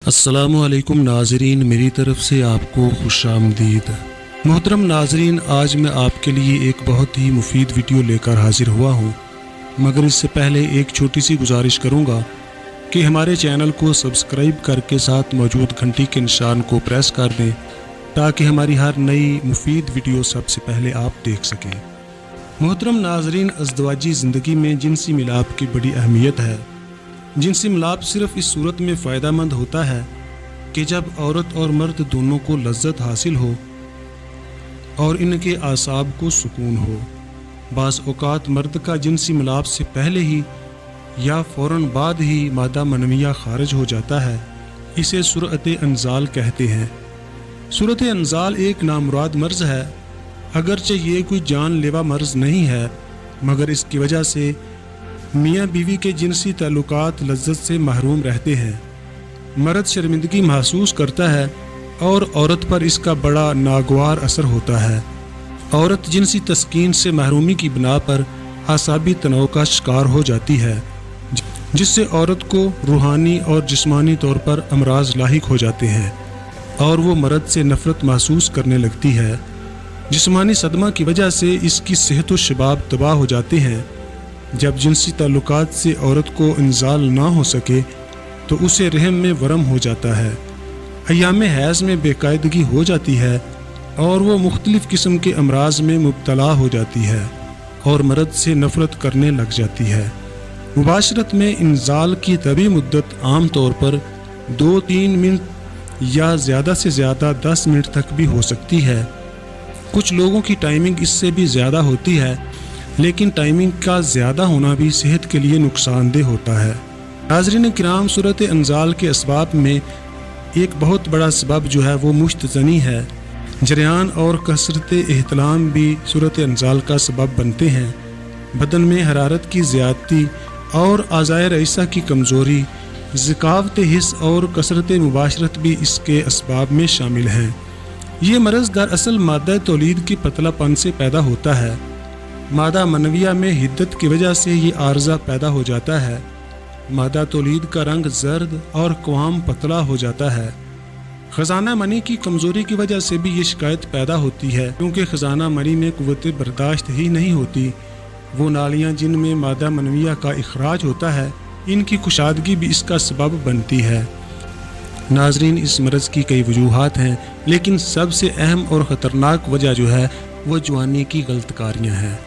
अस्सलामुअलैकुम नाजरीन, मेरी तरफ से आपको खुश आमदीद। मोहतरम नाजरीन, आज मैं आपके लिए एक बहुत ही मुफीद वीडियो लेकर हाजिर हुआ हूँ, मगर इससे पहले एक छोटी सी गुजारिश करूँगा कि हमारे चैनल को सब्सक्राइब करके साथ मौजूद घंटी के निशान को प्रेस कर दें ताकि हमारी हर नई मुफीद वीडियो सबसे पहले आप देख सकें। मोहतरम नाजरीन, अज़दवाजी ज़िंदगी में जिनसी मिलाप की बड़ी अहमियत है। जिनसी मिलाप सिर्फ इस सूरत में फ़ायदेमंद होता है कि जब औरत और मर्द दोनों को लज्जत हासिल हो और इनके आसाब को सुकून हो। बाज़ औक़ात मर्द का जिनसी मिलाप से पहले ही या फ़ौरन बाद ही मादा मनविया खारिज हो जाता है। इसे सूरत अंजाल कहते हैं। सूरत अंजाल एक नामुराद मर्ज़ है, अगरचे ये कोई जानलेवा मर्ज़ नहीं है, मगर इसकी वजह से मियाँ बीवी के जिनसी ताल्लुकात लज्जत से महरूम रहते हैं। मर्द शर्मिंदगी महसूस करता है और औरत पर इसका बड़ा नागवार असर होता है। औरत जिनसी तस्कीन से महरूमी की बिना पर आसाबी तनाव का शिकार हो जाती है, जिससे औरत को रूहानी और जिस्मानी तौर पर अमराज लाहिक हो जाते हैं और वो मर्द से नफ़रत महसूस करने लगती है। जिस्मानी सदमा की वजह से इसकी सेहत व शबाब तबाह हो जाते हैं। जब जिनसी ताल्लुकात से औरत को इंजाल ना हो सके तो उसे रहम में वरम हो जाता है। अय्याम हैज़ में बेकायदगी हो जाती है और वो मुख्तलिफ़ किस्म के अमराज में मुब्तला हो जाती है और मर्द से नफ़रत करने लग जाती है। मुबाशरत में इंजाल की तभी मुद्दत आम तौर पर 2-3 मिनट या ज़्यादा से ज़्यादा 10 मिनट तक भी हो सकती है। कुछ लोगों की टाइमिंग इससे भी ज़्यादा होती है, लेकिन टाइमिंग का ज़्यादा होना भी सेहत के लिए नुकसानदेह होता है। नाज़रीन किराम, सूरत अंजाल के असबाब में एक बहुत बड़ा सबब जो है वो मुश्तज़नी है। जरियान और कसरत एहतलाम भी सूरत अंजाल का सबब बनते हैं। बदन में हरारत की ज़्यादती और आज़ाए रईसा की कमज़ोरी, ज़कावत हिस्स और कसरत मुबाशरत भी इसके असबाब में शामिल हैं। ये मरज़ दरअसल मादा तौलीद के पतलापन से पैदा होता है। मादा मनविया में हिद्दत की वजह से ये आर्जा पैदा हो जाता है। मादा तौलीद का रंग जर्द और क़वाम पतला हो जाता है। ख़ज़ाना मनी की कमज़ोरी की वजह से भी ये शिकायत पैदा होती है, क्योंकि ख़ज़ाना मनी में क़ुव्वत बर्दाश्त ही नहीं होती। वो नालियाँ जिनमें मादा मनविया का इखराज होता है, इनकी कुशादगी भी इसका सबब बनती है। नाजरीन, इस मरज़ की कई वजूहात हैं, लेकिन सबसे अहम और ख़तरनाक वजह जो है वो जवानी की गलतकारियाँ हैं।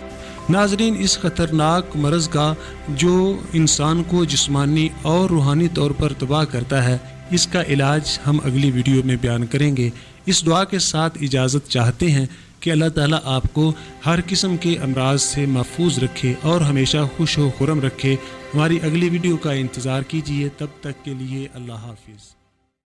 नाजरीन, इस ख़तरनाक मरज़ का जो इंसान को जिस्मानी और रूहानी तौर पर तबाह करता है, इसका इलाज हम अगली वीडियो में बयान करेंगे। इस दुआ के साथ इजाज़त चाहते हैं कि अल्लाह ताला आपको हर किस्म के अमराज से महफूज रखे और हमेशा खुश व खुर्रम रखे। हमारी अगली वीडियो का इंतज़ार कीजिए। तब तक के लिए अल्लाह हाफिज़।